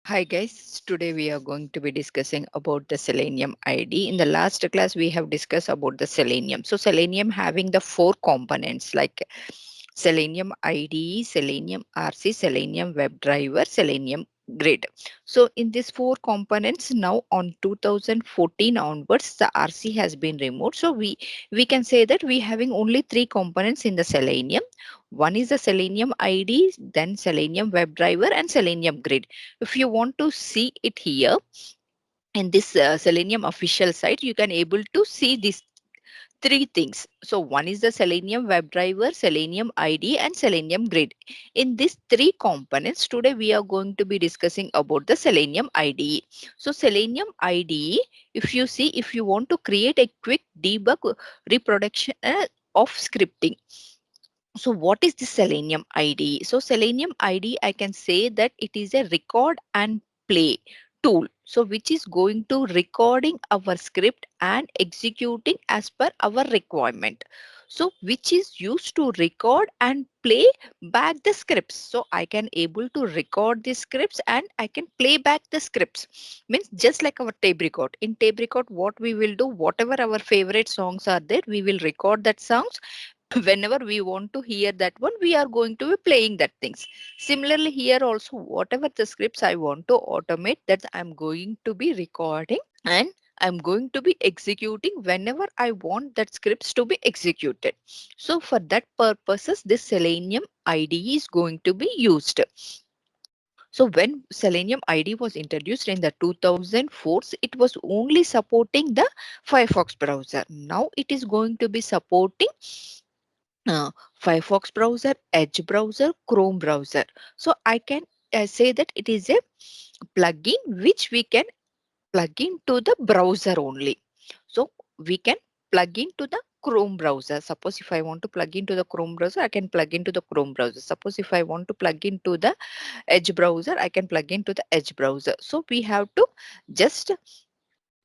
Hi guys, today we are going to be discussing about the Selenium IDE. In the last class, we have discussed about the Selenium. So Selenium having the four components like Selenium IDE, Selenium RC, Selenium WebDriver, Selenium Grid. So in these four components, now on 2014 onwards, the RC has been removed. So we can say that we having only three components in the Selenium. One is the Selenium IDE, then Selenium WebDriver, and Selenium Grid. If you want to see it here in this Selenium official site, you can able to see these three things. So one is the Selenium WebDriver, Selenium ID, and Selenium Grid. In these three components, today we are going to be discussing about the Selenium IDE. So Selenium IDE, if you see, if you want to create a quick debug reproduction of scripting. So what is the Selenium IDE? So Selenium IDE, I can say that it is a record and play tool. So which is going to recording our script and executing as per our requirement. So which is used to record and play back the scripts. So I can able to record the scripts and I can play back the scripts. Means just like our tape record. In tape record, what we will do, whatever our favorite songs are there, we will record that songs. Whenever we want to hear that one, we are going to be playing that things. Similarly here also, whatever the scripts I want to automate, that I'm going to be recording and I'm going to be executing whenever I want that scripts to be executed. So for that purposes, this Selenium IDE is going to be used. So when Selenium IDE was introduced in the 2004, it was only supporting the Firefox browser. Now it is going to be supporting uh, Firefox browser, Edge browser, Chrome browser. So I can say that it is a plugin which we can plug into the browser only. So we can plug into the Chrome browser. Suppose if I want to plug into the Chrome browser, I can plug into the Chrome browser. Suppose if I want to plug into the Edge browser, I can plug into the Edge browser. So we have to just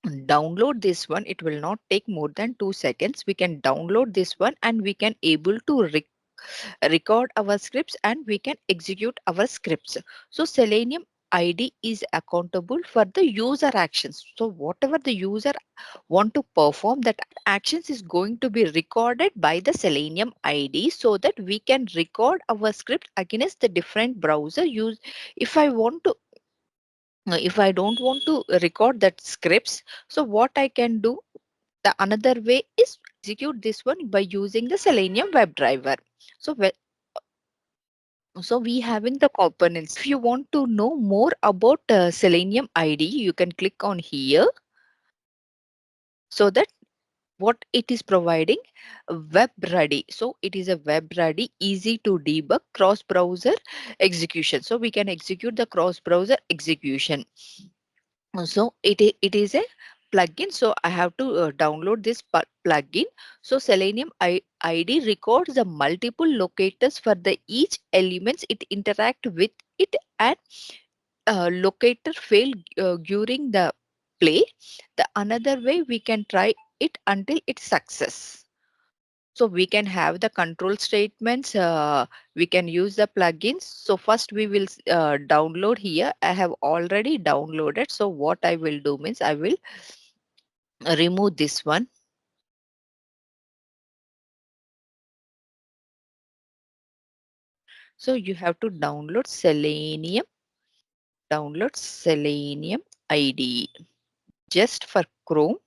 download this one. It will not take more than 2 seconds. We can download this one and we can able to record our scripts and we can execute our scripts. So Selenium ID is accountable for the user actions. So whatever the user want to perform, that actions is going to be recorded by the Selenium ID so that we can record our script against the different browser use. If I want to if I don't want to record that scripts, so what I can do, the another way is execute this one by using the Selenium WebDriver. So so we having the components. If you want to know more about Selenium ID, you can click on here so that what it is providing web ready. So it is a web ready, easy to debug cross browser execution. So we can execute the cross browser execution. So it is a plugin. So I have to download this plugin. So Selenium ID records the multiple locators for the each elements it interact with it, and locator fail during the play. The another way we can try it until it's success. So we can have the control statements. We can use the plugins. So first we will download here. I have already downloaded. So what I will do means I will remove this one. So you have to download Selenium IDE. Just for Chrome,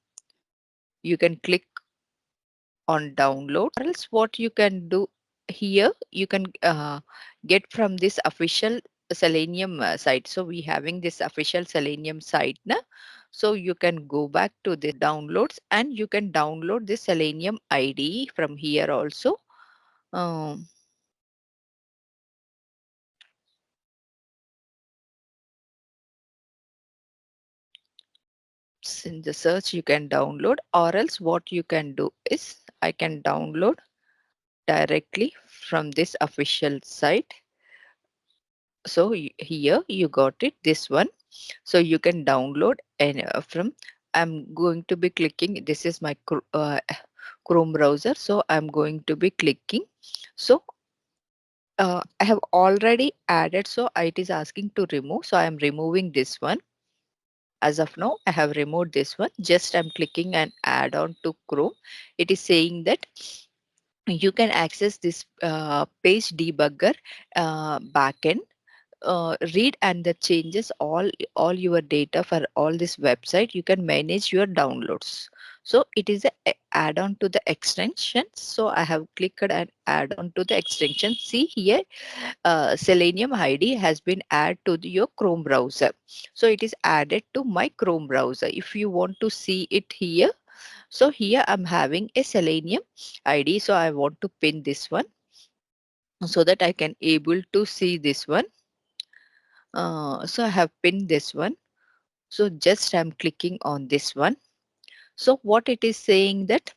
you can click on download, or else what you can do here, you can get from this official Selenium site. So we having this official Selenium site now. So you can go back to the downloads and you can download the Selenium ID from here also. Um, in the search you can download, or else what you can do is I can download directly from this official site. So here you got it, this one. So you can download and from, I'm going to be clicking, this is my Chrome browser. So I'm going to be clicking. So I have already added, so it is asking to remove. So I am removing this one. As of now, I have removed this one. Just I'm clicking and add on to Chrome. It is saying that you can access this page debugger backend, read and the changes all your data for all this website. You can manage your downloads. So it is a add-on to the extension. So I have clicked and add on to the extension. See here, Selenium ID has been added to your Chrome browser. So it is added to my Chrome browser. If you want to see it here, so here I'm having a Selenium ID. So I want to pin this one so that I can able to see this one. So I have pinned this one. So just I'm clicking on this one. So what it is saying that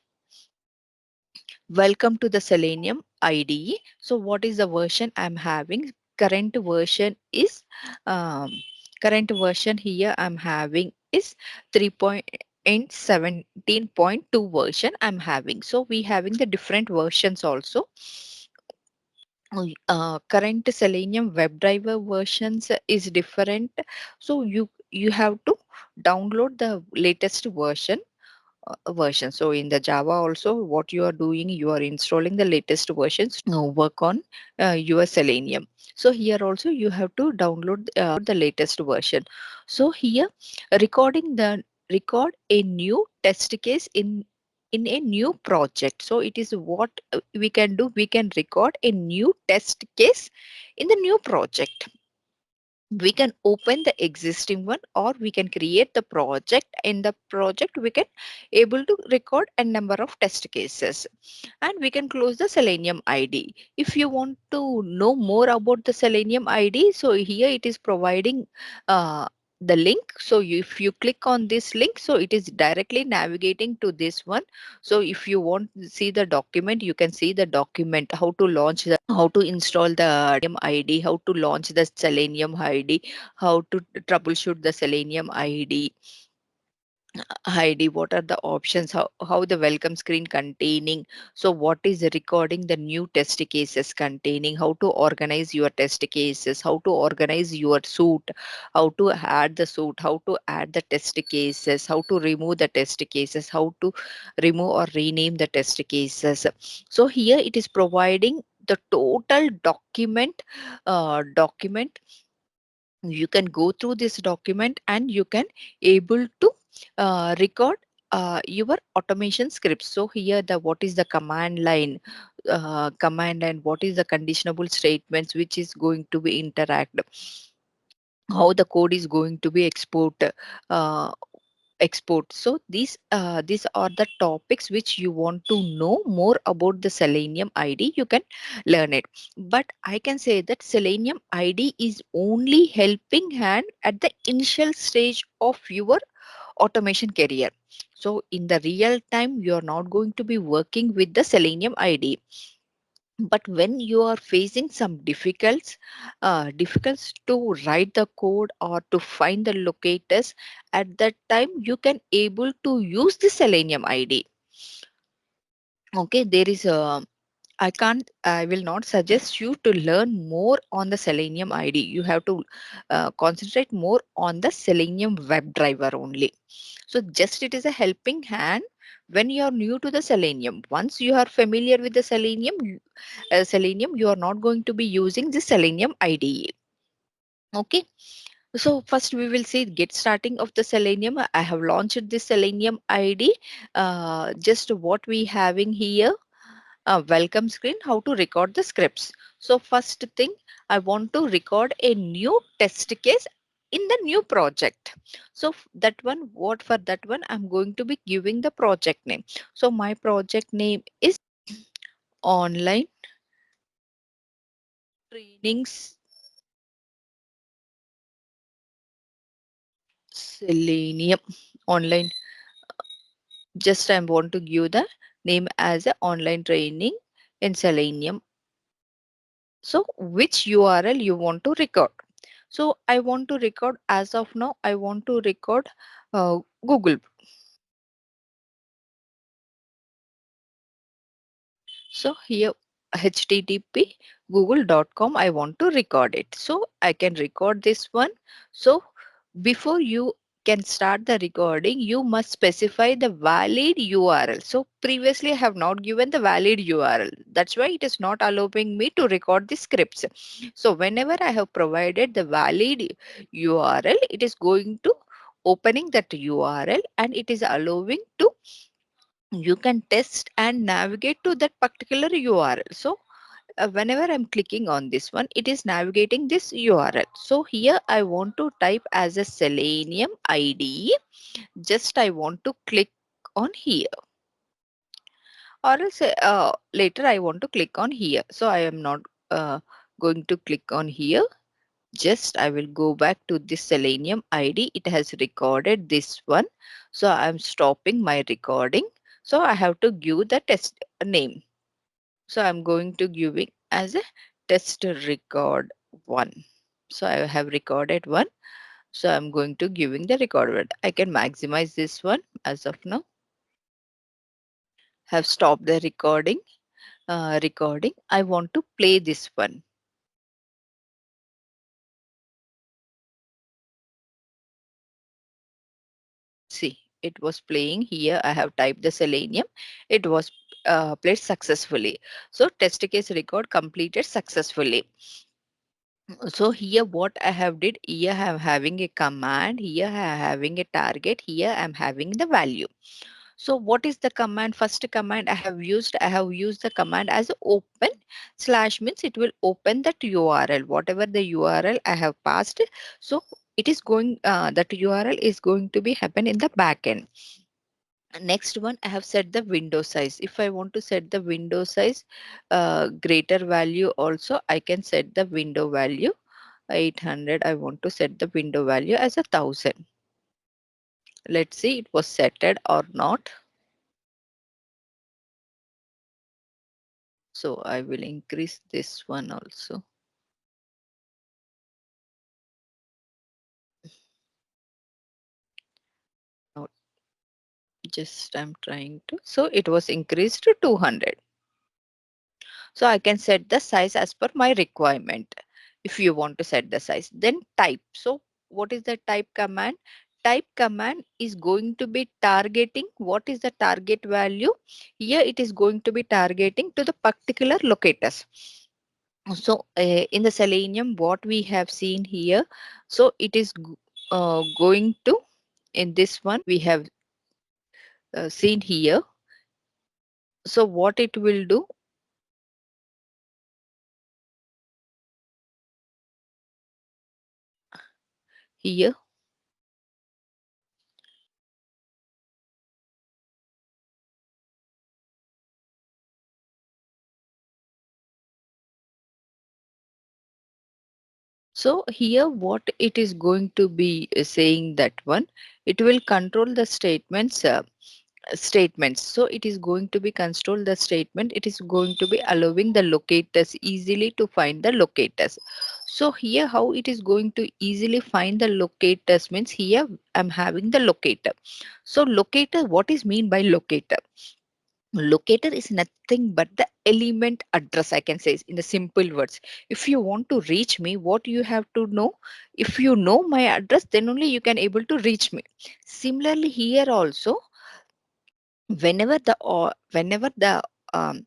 welcome to the Selenium IDE. So what is the version I'm having? Um, Current version here I'm having is 3.17.2 version I'm having. So we having the different versions also. Current Selenium WebDriver versions is different. So you have to download the latest version. So in the Java also, what you are doing, you are installing the latest versions to work on your Selenium. So here also you have to download the latest version. So here recording the record a new test case in a new project. So it is what we can do. We can record a new test case in the new project. We can open the existing one, or we can create the project. In the project we can able to record a number of test cases, and we can close the Selenium ID. If you want to know more about the Selenium ID, so here it is providing the link. So if you click on this link, so it is directly navigating to this one. So if you want to see the document, you can see the document, how to install the ID, how to launch the Selenium ID, how to troubleshoot the Selenium ID, Heidi, what are the options? How the welcome screen containing? So what is the recording the new test cases containing? How to organize your test cases? How to organize your suite? How to add the suite? How to add the test cases? How to remove the test cases? How to remove or rename the test cases? So here it is providing the total document. You can go through this document and you can able to record your automation scripts. So here the what is the command and what is the conditionable statements which is going to be interact, how the code is going to be uh, export. So these are the topics which you want to know more about the Selenium ID. You can learn it. But I can say that Selenium ID is only helping hand at the initial stage of your automation career. So in the real time, you are not going to be working with the Selenium ID. But when you are facing some difficulties to write the code or to find the locators, at that time you can able to use the Selenium ID. Okay, there is a I will not suggest you to learn more on the Selenium ID. You have to concentrate more on the Selenium WebDriver only. So just it is a helping hand when you are new to the Selenium. Once you are familiar with the Selenium, you are not going to be using the Selenium IDE. Okay. So first we will see get starting of the Selenium. I have launched the Selenium ID. Just what we having here, welcome screen, how to record the scripts. So first thing, I want to record a new test case in the new project. So that one, what for that one, I'm going to be giving the project name. So my project name is online trainings Selenium online. Just I want to give the name as a online training in Selenium. So which URL you want to record? So I want to record, as of now, I want to record Google. So here http google.com I want to record it. So I can record this one. So before you can start the recording, you must specify the valid URL. So previously I have not given the valid URL. That's why it is not allowing me to record the scripts. So whenever I have provided the valid URL, it is going to opening that URL and it is allowing to you can test and navigate to that particular URL. So whenever I'm clicking on this one, it is navigating this URL. So here I want to type as a Selenium IDE. Just I want to click on here, or else later I want to click on here. So I am not going to click on here. Just I will go back to this Selenium ID. It has recorded this one. So I'm stopping my recording. So I have to give the test name. So I'm going to give it as a test record one. So I have recorded one. So I'm going to giving the record word. I can maximize this one as of now. Have stopped the recording. Recording. I want to play this one. See, it was playing here. I have typed the Selenium. It was played successfully. So test case record completed successfully. So here what I have did, here I am having a command, here I am having a target, here I am having the value. So what is the command? First command I have used the command as open slash means it will open that URL, whatever the URL I have passed. So it is going, that URL is going to be happen in the backend. Next one, I have set the window size. If I want to set the window size greater value also, I can set the window value 800. I want to set the window value as 1000. Let's see it was setted or not. So I will increase this one also. Now just I'm trying to. So it was increased to 200. So I can set the size as per my requirement. If you want to set the size, then type. So what is the type command? Type command is going to be targeting. What is the target value? Here it is going to be targeting to the particular locators. So in the Selenium, what we have seen here, so it is going to, in this one, we have seen here. So what it will do here, so here what it is going to be saying that one, it will control the statements. So it is going to be control the statement. It is going to be allowing the locators easily to find the locators. So here how it is going to easily find the locators means here I'm having the locator. So locator, what is mean by locator? Locator is nothing but the element address, I can say in the simple words. If you want to reach me, what you have to know, if you know my address, then only you can able to reach me. Similarly here also, whenever the um,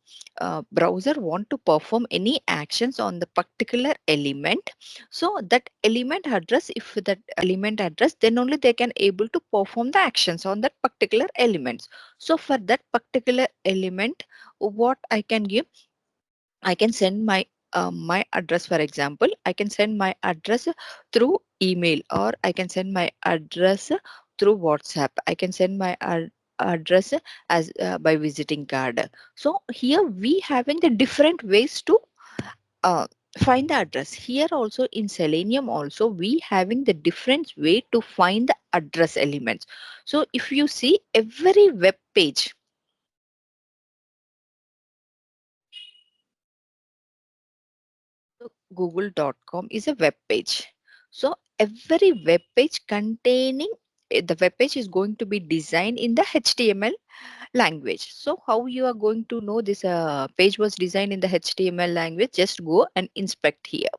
browser want to perform any actions on the particular element, so that element address, if that element address, then only they can able to perform the actions on that particular elements. So for that particular element, what I can give, I can send my address. For example, I can send my address through email, or I can send my address through WhatsApp. I can send my address as by visiting card. So here we having the different ways to uh, find the address. Here also in Selenium also we having the different way to find the address elements. So if you see every web page, so google.com is a web page. So every web page containing the web page is going to be designed in the HTML language. So how you are going to know this page was designed in the HTML language? Just go and inspect here.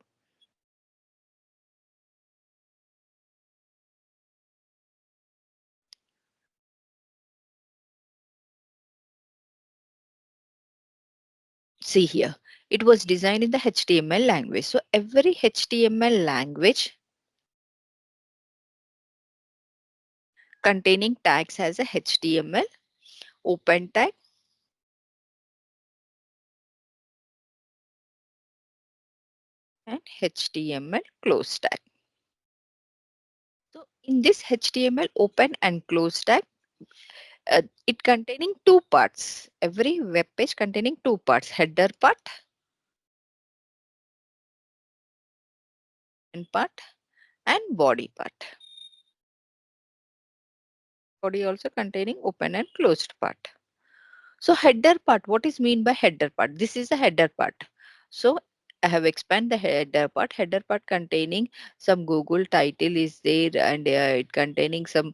See here, it was designed in the HTML language. So every HTML language containing tags has a HTML open tag and HTML close tag. So in this HTML open and close tag, it containing two parts. Every web page containing two parts: header part and body part. Body also containing open and closed part. So header part, what is mean by header part? This is the header part. So I have expanded the header part. Header part containing some Google title is there, and it containing some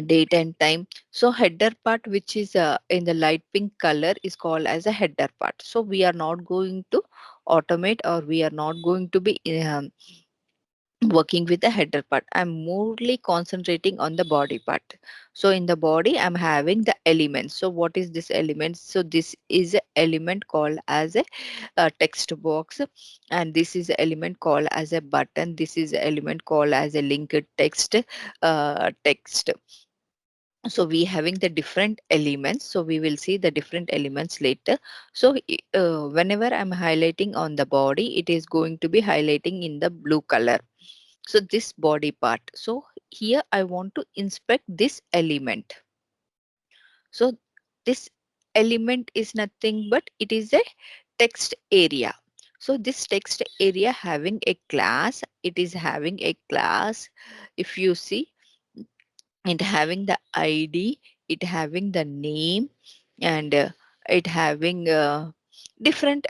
date and time. So header part, which is in the light pink color, is called as a header part. So we are not going to automate, or we are not going to be working with the header part. I'm morely concentrating on the body part. So in the body, I'm having the elements. So what is this element? So this is an element called as a text box, and this is an element called as a button. This is an element called as a linked text. So we having the different elements. So we will see the different elements later. So whenever I'm highlighting on the body, it is going to be highlighting in the blue color. So this body part. So here I want to inspect this element. So this element is nothing but it is a text area. So this text area having a class, it is having a class. If you see, it having the ID, it having the name, and it having different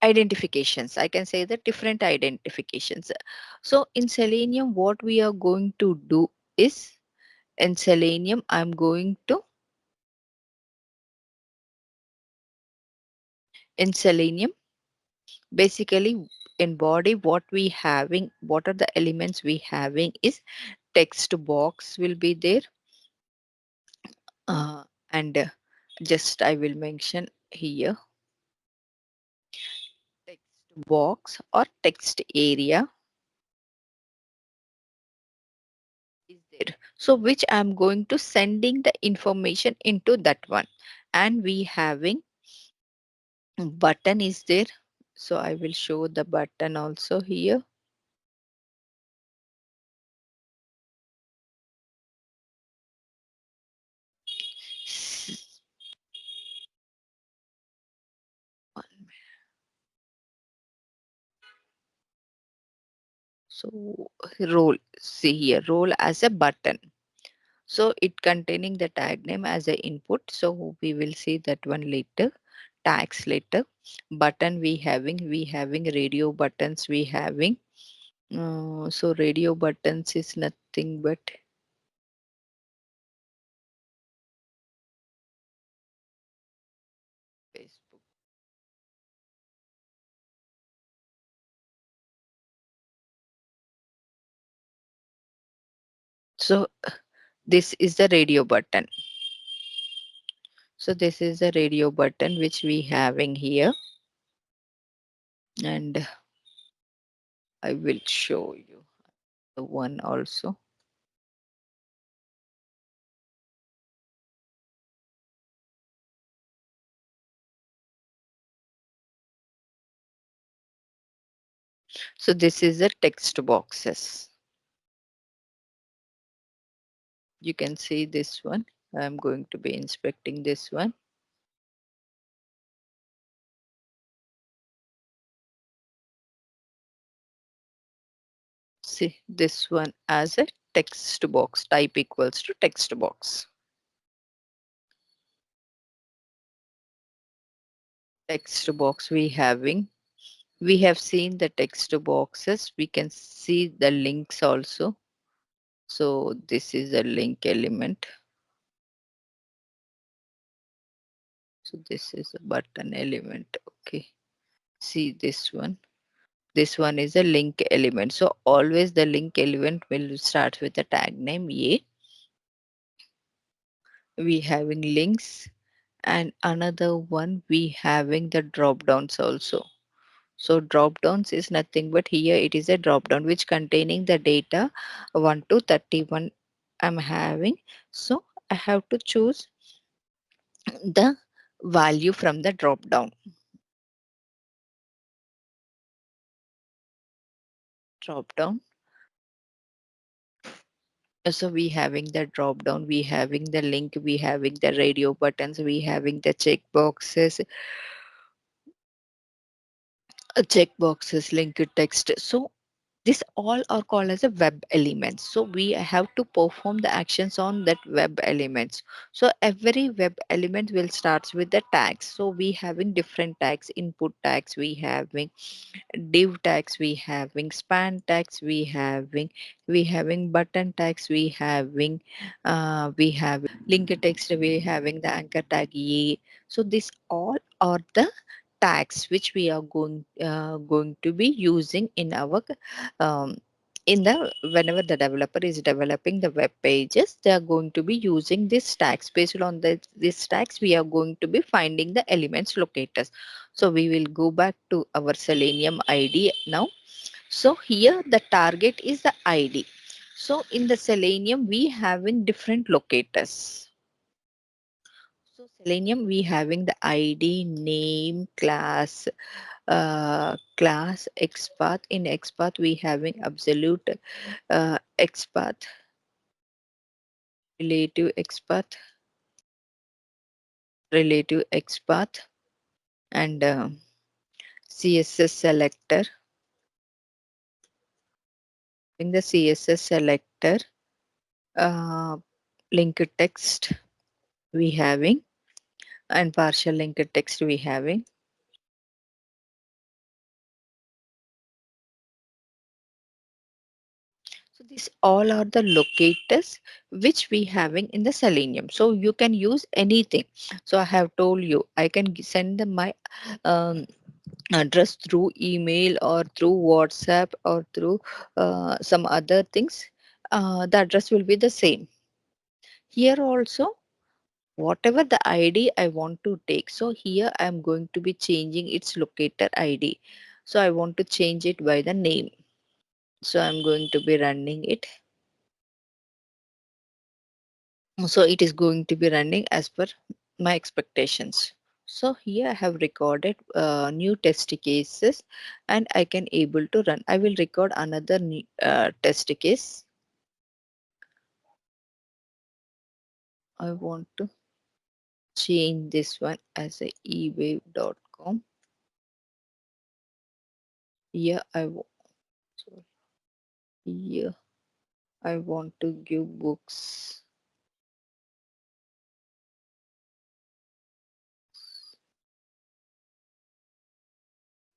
identifications. I can say that different identifications. So in Selenium, what we are going to do is, in Selenium, I'm going to, in Selenium, basically in body, what we having, what are the elements we having is text box will be there. And just I will mention here, text box or text area is there. So which I'm going to sending the information into that one. And we having button is there. So I will show the button also here. S- one minute. So role, see here, role as a button. So it containing the tag name as a input. So we will see that one later. Tags later. Button we having radio buttons we having. So radio buttons is nothing but Facebook. So this is the radio button. So this is the radio button which we having here, and I will show you the one also. So this is the text boxes. You can see this one. I'm going to be inspecting this one. See this one as a text box, type equals to text box. Text box we have seen the text boxes. We can see the links also. So this is a link element. So this is a button element. Okay. See this one. This one is a link element. So always the link element will start with a tag name A. We having links, and another one we having the drop downs also. So drop downs is nothing but here it is a drop down which containing the data 1 to 31 I'm having. So I have to choose the value from the drop down. Drop down. So we having the drop down, we having the link, we having the radio buttons, we having the check boxes, check boxes, link text. So this all are called as a web elements. So we have to perform the actions on that web elements. So every web element will starts with the tags. So we having different tags, input tags, we having div tags, we having button tags, we have link text, we having the anchor tag e. So this all are the tags which we are going to be using in our um, in the whenever the developer is developing the web pages, they are going to be using these tags. Based on these tags we are going to be finding the elements locators. So we will go back to our Selenium ID now. So here the target is the ID. So in the Selenium we having different locators. So Selenium we having the ID, name, class, XPath. In XPath we having absolute XPath, relative XPath, and CSS selector. In the CSS selector, uh, linked text we having, and partial linked text we having. So these all are the locators which we having in the Selenium. So you can use anything. So I have told you I can send them my um, address through email or through WhatsApp or through some other things. The address will be the same. Here also, whatever the ID I want to take. So here I am going to be changing its locator ID. So I want to change it by the name. So I'm going to be running it. So it is going to be running as per my expectations. So here I have recorded new test cases and I can able to run. I will record another test case. I want to change this one as a ewave.com. Here sorry, here I want to give books.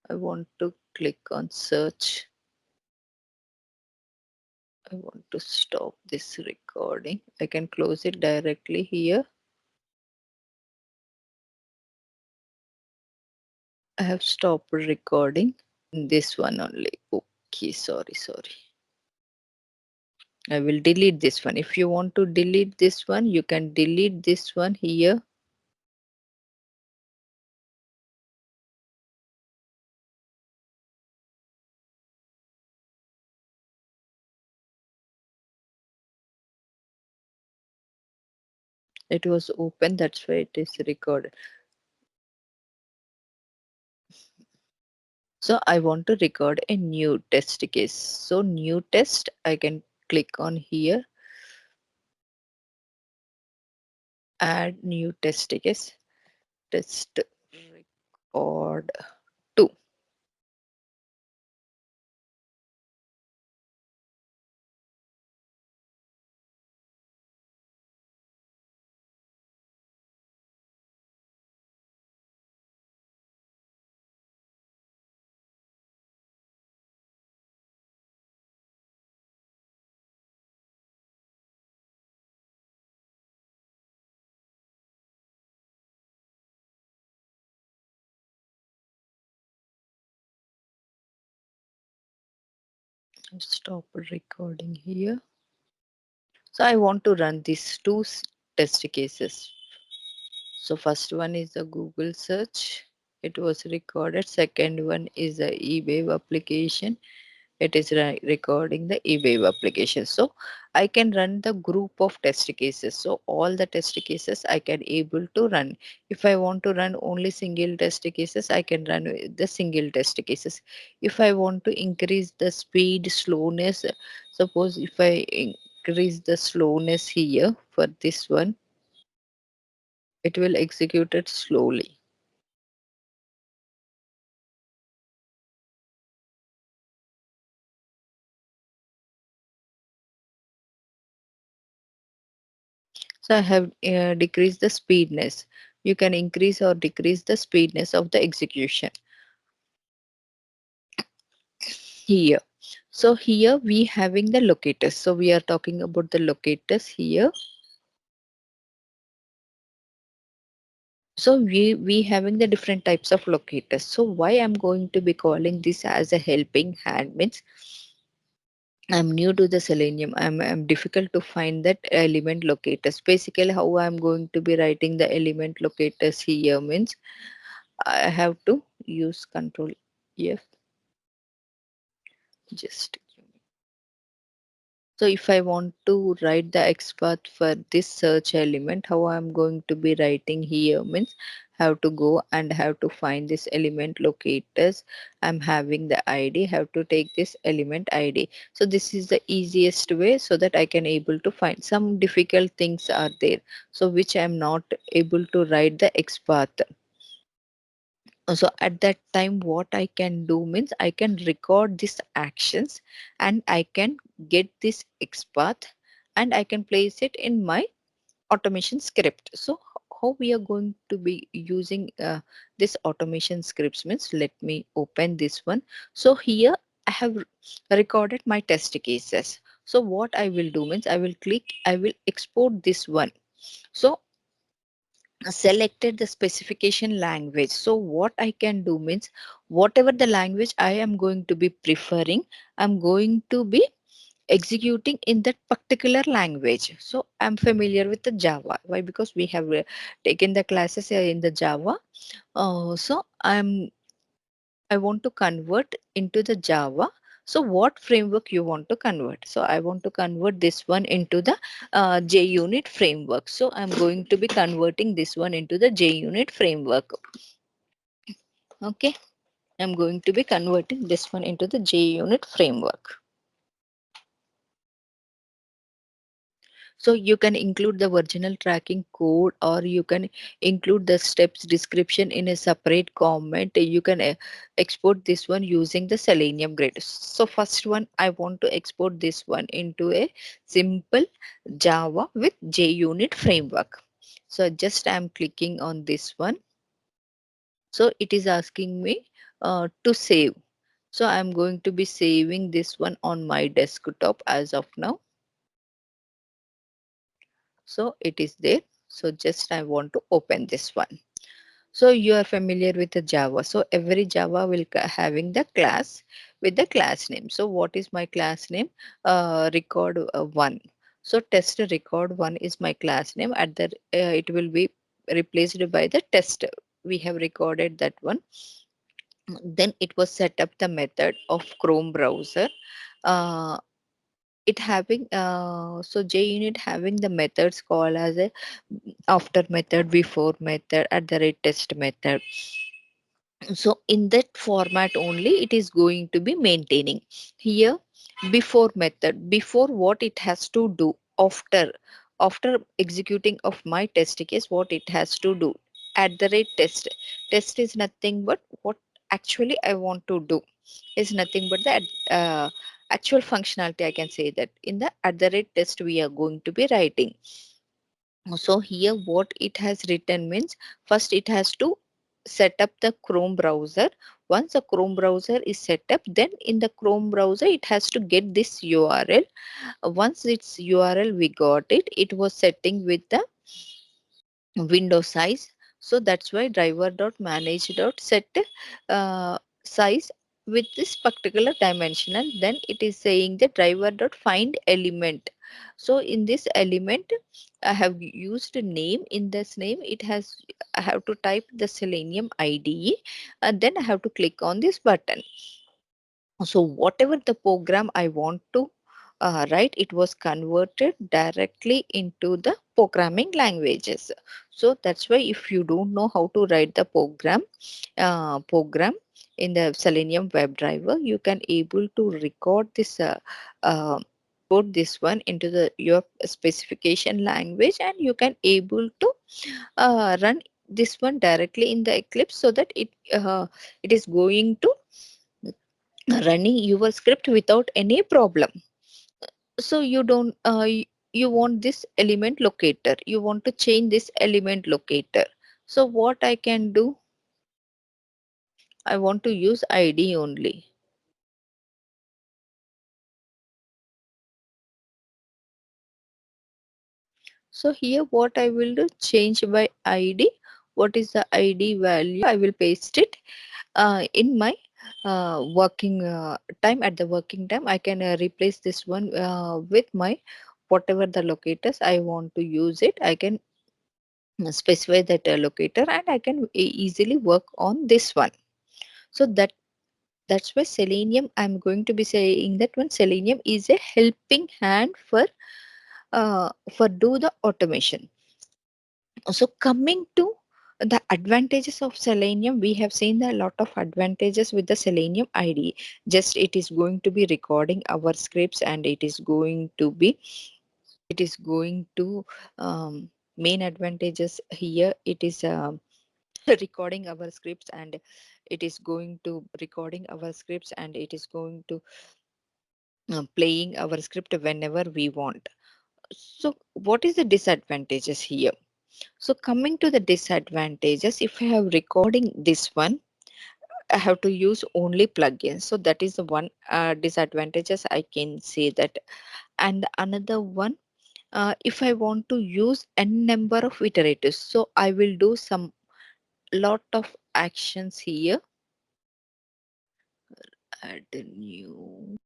I want to click on search. I want to stop this recording. I can close it directly here. I have stopped recording this one only. Okay, sorry. I will delete this one. If you want to delete this one, you can delete this one here. It was open, that's why it is recorded. So I want to record a new test case. So new test, I can click on here, add new test case, test record 2. Stop recording here. So I want to run these two test cases. So first one is the Google search. It was recorded. Second one is the eWave application. It is recording the eWave application. So I can run the group of test cases. So all the test cases I can able to run. If I want to run only single test cases, I can run with the single test cases. If I want to increase the speed, slowness, suppose if I increase the slowness here for this one, it will execute it slowly. So I have decreased the speedness. You can increase or decrease the speedness of the execution here. So here we having the locators. So we are talking about the locators here. So we having the different types of locators. So why I'm going to be calling this as a helping hand means I'm new to the Selenium. I'm difficult to find that element locators. Basically, how I'm going to be writing the element locators here means I have to use Control F. Just so if I want to write the XPath for this search element, how I'm going to be writing here means have to go and have to find this element locators. I'm having the ID, have to take this element ID. So this is the easiest way so that I can able to find. Some difficult things are there. So which I'm not able to write the XPath. So at that time what I can do means I can record these actions and I can get this XPath and I can place it in my automation script. So how we are going to be using this automation scripts means let me open this one. So here I have recorded my test cases. So what I will do means I will click, I will export this one. So selected the specification language. So what I can do means whatever the language I am going to be preferring, I'm going to be executing in that particular language. So I'm familiar with the Java. Why? Because we have taken the classes in the Java. So I want to convert into the Java. So what framework you want to convert? So I want to convert this one into the JUnit framework. So I'm going to be converting this one into the JUnit framework. Okay. I'm going to be converting this one into the JUnit framework. So you can include the original tracking code or you can include the steps description in a separate comment. You can export this one using the Selenium grid. So first one, I want to export this one into a simple Java with JUnit framework. So just I'm clicking on this one. So it is asking me to save. So I'm going to be saving this one on my desktop as of now. So it is there. So just I want to open this one. So you are familiar with the Java. So every Java will having the class with the class name. So what is my class name? Record one. So test record one is my class name. At the it will be replaced by the test. We have recorded that one. Then it was set up the method of Chrome browser. Uh, it having so JUnit having the methods called as a after method, before method, at the rate test method. So in that format only it is going to be maintaining here. Before method, before what it has to do, after executing of my test case, what it has to do, at the rate test. Test is nothing but what actually I want to do, is nothing but the actual functionality. I can say that in the at the rate test we are going to be writing. So here what it has written means first it has to set up the Chrome browser. Once a Chrome browser is set up, then in the Chrome browser it has to get this URL. Once its URL we got it, it was setting with the window size. So that's why driver.manage.set size with this particular dimensional, then it is saying the driver dot find element. So in this element, I have used a name. In this name, it has, I have to type the Selenium IDE, and then I have to click on this button. So whatever the program I want to write, it was converted directly into the programming languages. So that's why if you don't know how to write the program in the Selenium WebDriver, you can able to record this uh, put this one into the your specification language, and you can able to run this one directly in the Eclipse, so that it is going to running your script without any problem. So you don't you want this element locator, you want to change this element locator. So what I can do, I want to use id only. So here what I will do, change by id. What is the id value? I will paste it in my working time. At the working time, I can replace this one with my whatever the locators I want to use it. I can specify that locator, and I can easily work on this one. So that's why Selenium, I'm going to be saying that one, Selenium is a helping hand for do the automation. So coming to the advantages of Selenium, we have seen a lot of advantages with the Selenium IDE. Just it is going to be recording our scripts, and it is going to main advantages here. It is recording our scripts, and it is going to recording our scripts, and it is going to playing our script whenever we want. So what is the disadvantages here? So coming to the disadvantages, if I have recording this one, I have to use only plugins. So that is the one disadvantages I can say that. And another one, if I want to use n number of iteratives, so I will do some lot of actions here. Add a new.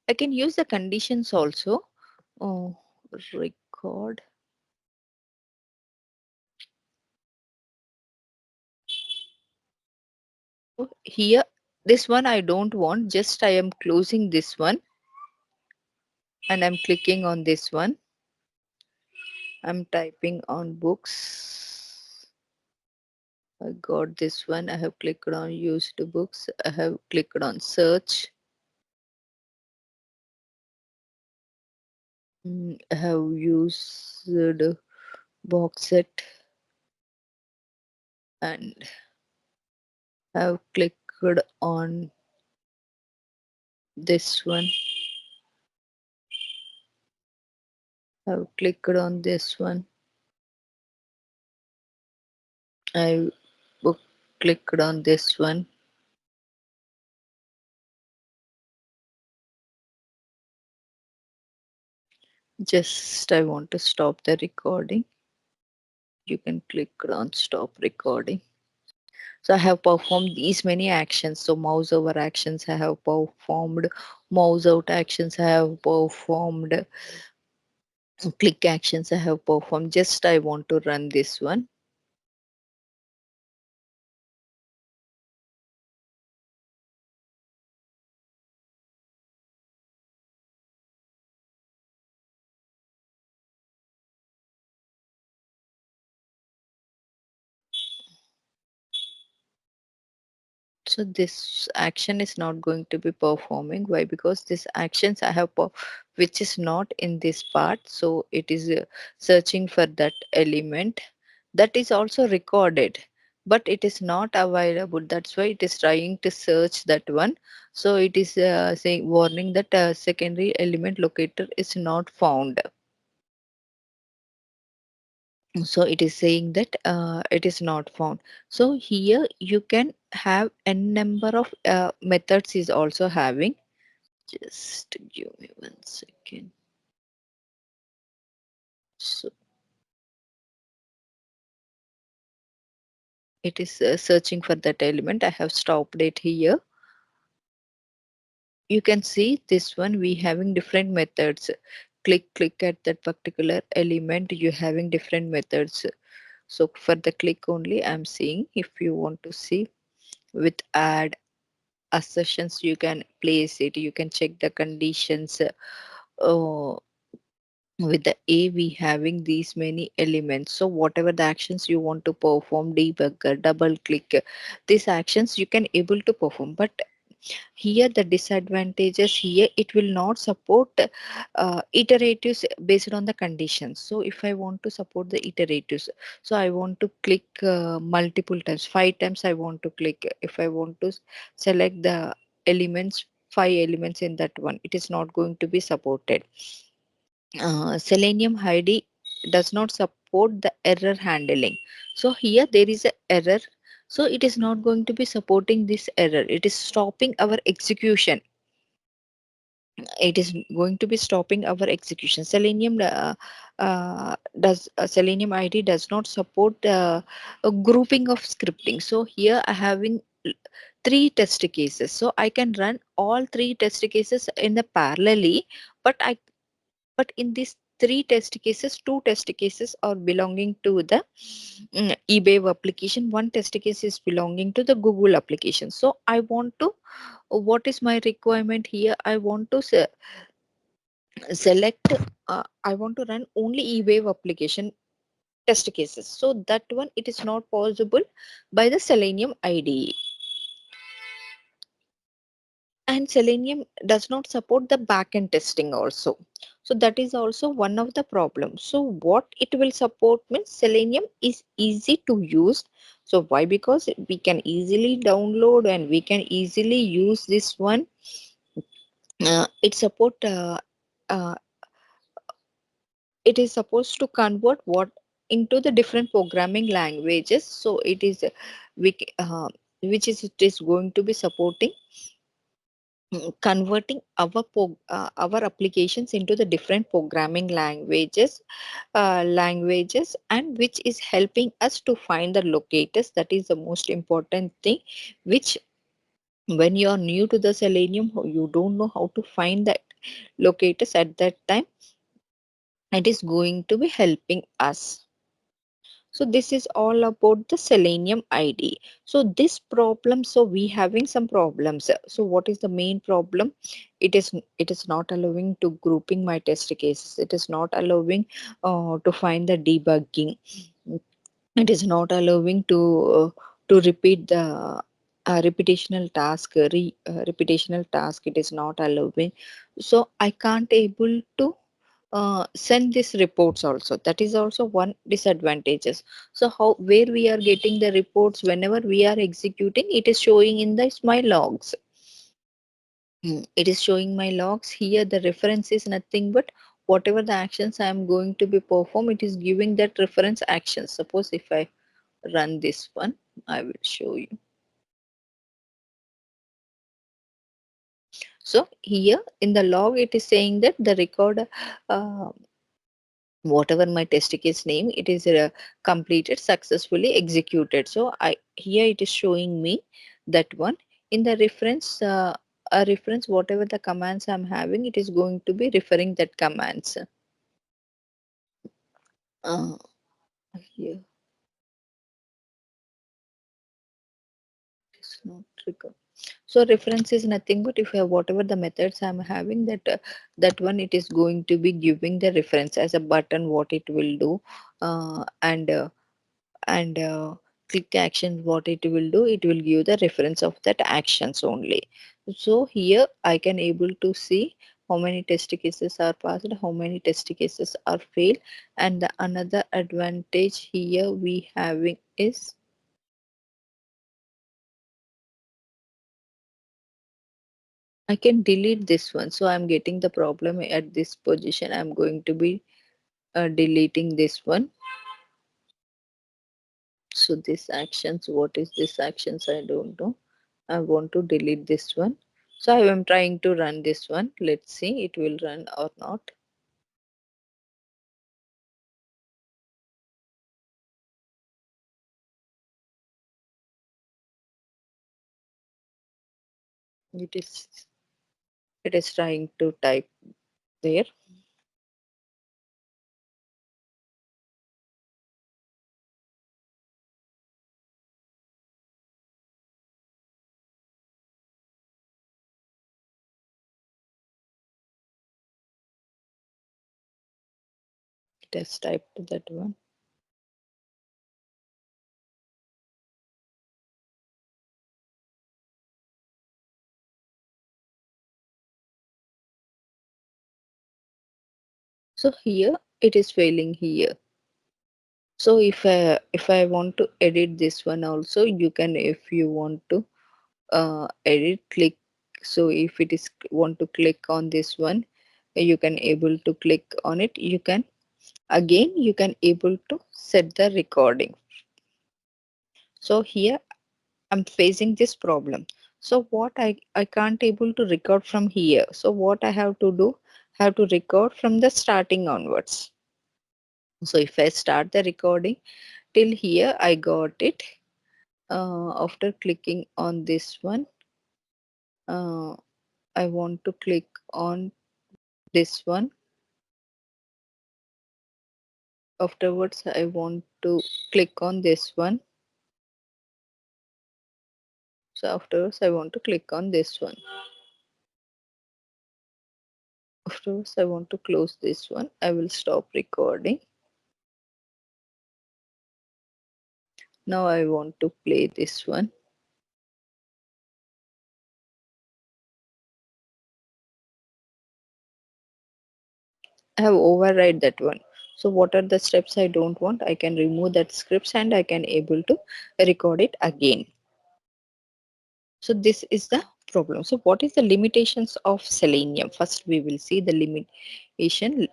I can use the conditions also. Oh, record. Here, this one I don't want. Just I am closing this one, and I'm clicking on this one. I'm typing on books. I got this one. I have clicked on used books. I have clicked on search. I have used box set, and have clicked on this one. Have clicked on this one. I clicked on this one. Just I want to stop the recording. You can click on stop recording. So I have performed these many actions. So mouse over actions I have performed, mouse out actions I have performed, click actions I have performed. Just I want to run this one. So this action is not going to be performing. Why? Because this actions I have which is not in this part. So it is searching for that element that is also recorded, but it is not available. That's why it is trying to search that one. So it is saying warning that secondary element locator is not found. So it is saying that it is not found. So here you can have n number of methods is also having. Just give me 1 second. So it is searching for that element. I have stopped it here. You can see this one, we having different methods. Click at that particular element, you having different methods. So for the click only I'm seeing. If you want to see with add assertions, you can place it, you can check the conditions. uh, with the A we having these many elements. So whatever the actions you want to perform, debugger, double click, these actions you can able to perform. But here the disadvantages, here it will not support iteratives based on the conditions. So if I want to support the iteratives, so I want to click multiple times, 5 times I want to click. If I want to select the elements, 5 elements in that one, it is not going to be supported. Selenium IDE does not support the error handling. So here there is a error. So it is not going to be supporting this error. It is stopping our execution. It is going to be stopping our execution. Selenium IDE does not support a grouping of scripting. So here I having three test cases. So I can run all three test cases in the parallelly, but I but in these three test cases, two test cases are belonging to the eBay application, one test case is belonging to the Google application. So I want to, what is my requirement here? I want to select, I want to run only eBay application test cases. So that one, it is not possible by the Selenium IDE. And Selenium does not support the backend testing also. So that is also one of the problems. So what it will support means Selenium is easy to use. So why? Because we can easily download and we can easily use this one. It support uh, it is supposed to convert what into the different programming languages. So it is which is it is going to be supporting converting our applications into the different programming languages, and which is helping us to find the locators. That is the most important thing, which when you are new to the Selenium, you don't know how to find that locators at that time. It is going to be helping us. So this is all about the Selenium ID. So this problem, so we having some problems. So what is the main problem? It is not allowing to grouping my test cases. It is not allowing to find the debugging. It is not allowing to repeat the repetitional task. It is not allowing. So I can't able to send these reports also. That is also one disadvantages. So how, where we are getting the reports whenever we are executing, it is showing in the my logs. It is showing my logs here. The reference is nothing but whatever the actions I am going to be perform, it is giving that reference action. Suppose if I run this one, I will show you. So here in the log, it is saying that the record uh, whatever my test case name, it is completed, successfully executed. So I here it is showing me that one. In the reference, a reference, whatever the commands I'm having, it is going to be referring that commands. uh, Here it's not record. So reference is nothing but if whatever the methods I'm having, that one, it is going to be giving the reference as a button, what it will do. And click action, what it will do, it will give the reference of that actions only. So here I can able to see how many test cases are passed, how many test cases are failed. And the another advantage here we having is I can delete this one. So I'm getting the problem at this position, I'm going to be deleting this one. So this actions, what is this actions, I don't know. I want to delete this one. So I am trying to run this one. Let's see it will run or not. It is it is trying to type there. It has typed that one. So here it is failing here. So if I want to edit this one also, you can, if you want to edit, click. So if it is want to click on this one, you can able to click on it. You can again, you can able to set the recording. So here I'm facing this problem. So what I can't able to record from here. So what I have to do, have to record from the starting onwards. So if I start the recording till here, I got it. After clicking on this one, uh, I want to click on this one. Afterwards, I want to click on this one. So afterwards, I want to click on this one. Afterwards, I want to close this one. I will stop recording. Now I want to play this one. I have override that one. So what are the steps I don't want? I can remove that scripts and I can able to record it again. So this is the problem. So what is the limitations of Selenium? First we will see the limitation.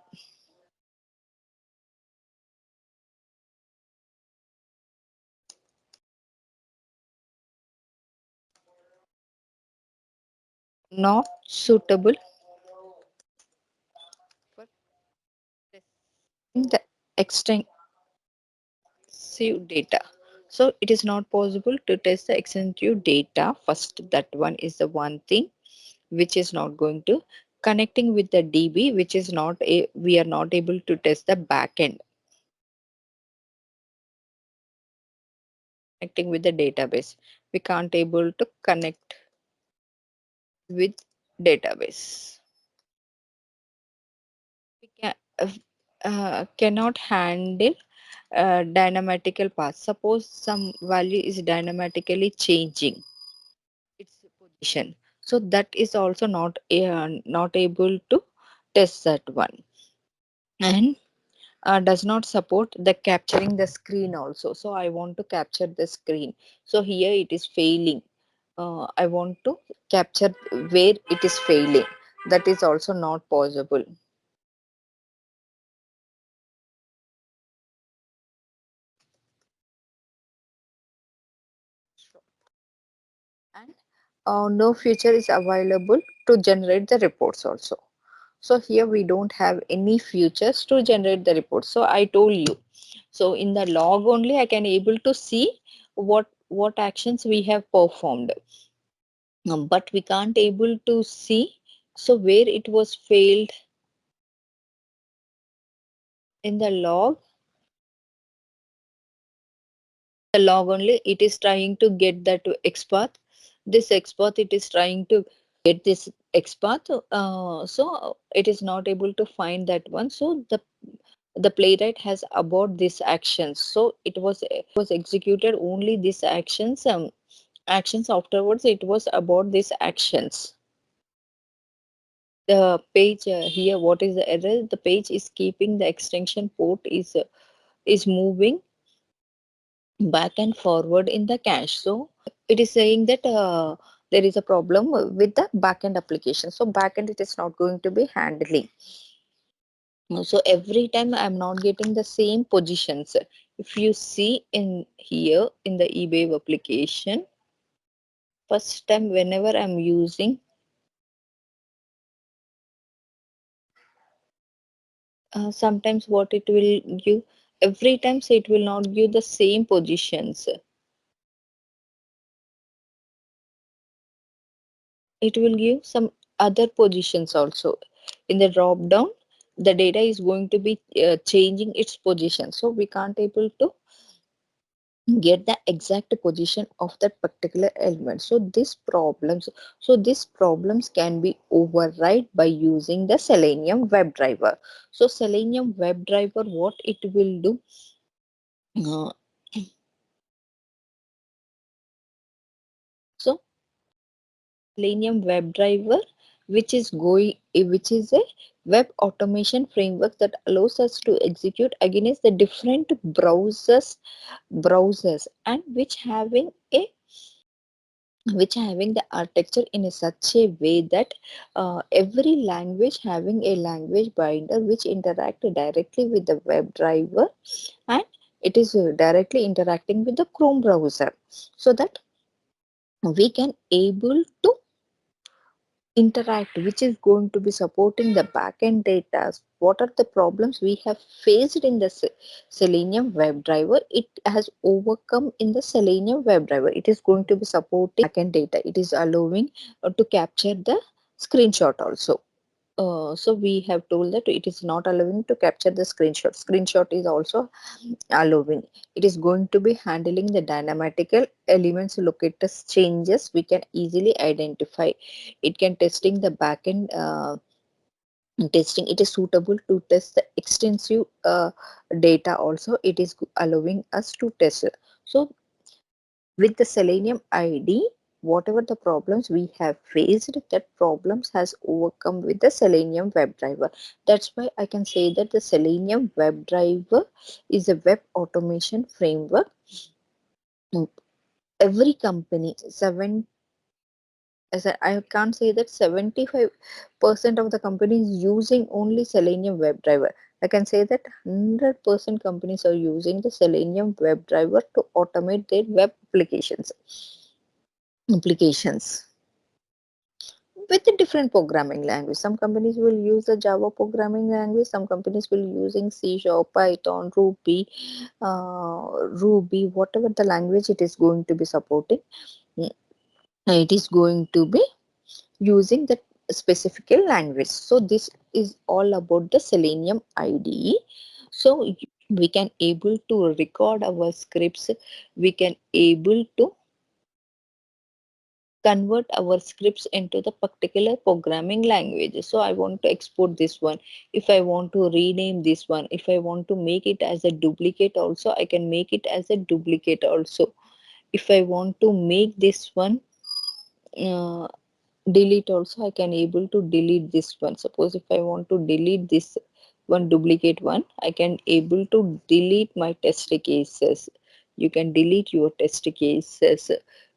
Not suitable for testing the extensive data. So it is not possible to test the extensive data. First, that one is the one thing which is not going to connecting with the DB, which is not a, we are not able to test the backend connecting with the database. We can't able to connect with database. We cannot handle dynamatical path. Suppose some value is dynamatically changing its position. So that is also not able to test that one. And does not support the capturing the screen also. So I want to capture the screen. So here it is failing. I want to capture where it is failing. That is also not possible. And no feature is available to generate the reports also. So here we don't have any features to generate the reports. So I told you. So in the log only I can able to see what actions we have performed. But we can't able to see so where it was failed in the log only it is trying to get that XPath. This XPath it is trying to get this XPath. So it is not able to find that one. So the playwright has about this actions. So it was executed only these actions. Actions afterwards it was about these actions. The page here, what is the error? The page is keeping the extension port is moving back and forward in the cache. So it is saying that there is a problem with the backend application. So backend it is not going to be handling. So every time I'm not getting the same positions. If you see in here in the eBay application, first time whenever I'm using, sometimes what it will give, every time so it will not give the same positions. it will give some other positions also. In the drop down, the data is going to be changing its position, so we can't able to get the exact position of that particular element. So these problems can be override by using the Selenium WebDriver. So Selenium WebDriver, what it will do, uh, so Selenium WebDriver, which is a web automation framework that allows us to execute against the different browsers, and which having the architecture in a such a way that every language having a language binder which interact directly with the WebDriver, and it is directly interacting with the Chrome browser, so that we can able to interact, which is going to be supporting the backend data. What are the problems we have faced in the Selenium WebDriver? It has overcome in the Selenium WebDriver. It is going to be supporting backend data. It is allowing to capture the screenshot also. So we have told that it is not allowing to capture the screenshot. Screenshot is also allowing. It is going to be handling the dynamical elements locators changes. We can easily identify. It can testing the backend testing. It is suitable to test the extensive data also. It is allowing us to test. So with the Selenium ID, whatever the problems we have faced, that problems has overcome with the Selenium WebDriver. That's why I can say that the Selenium WebDriver is a web automation framework. Every company, I can't say that 75% of the companies using only Selenium WebDriver. I can say that 100% companies are using the Selenium WebDriver to automate their web applications with a different programming language. Some companies will use the Java programming language. Some companies will using C Sharp, Python, Ruby, whatever the language it is going to be supporting. It is going to be using that specific language. So this is all about the Selenium IDE. So we can able to record our scripts. We can able to convert our scripts into the particular programming language. So I want to export this one. If I want to rename this one, if I want to make it as a duplicate also, I can make it as a duplicate also. If I want to make this one uh, delete also, I can able to delete this one. Suppose if I want to delete this one duplicate one, I can able to delete my test cases. You can delete your test cases.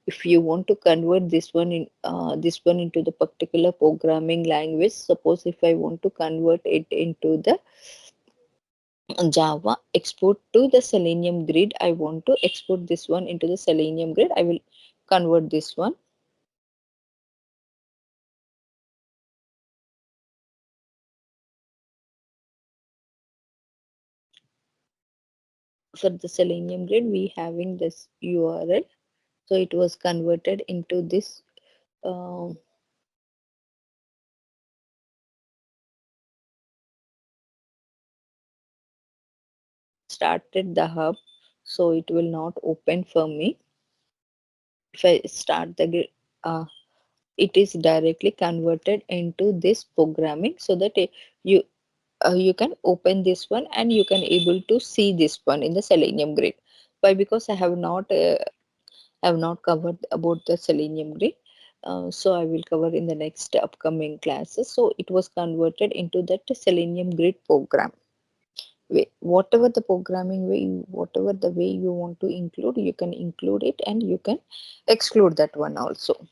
If you want to convert this one into the particular programming language, suppose if I want to convert it into the Java, export to the Selenium grid, I want to export this one into the Selenium grid, I will convert this one for the Selenium grid. We having this URL, so it was converted into this uh, started the hub, so it will not open for me. If I start the grid, it is directly converted into this programming, so that you you can open this one and you can able to see this one in the Selenium grid. Why? Because I have not covered about the Selenium grid. So I will cover in the next upcoming classes. So it was converted into that Selenium grid program. Whatever the programming way, whatever the way you want to include, you can include it and you can exclude that one also.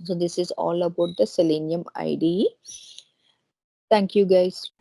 So this is all about the Selenium IDE. Thank you guys.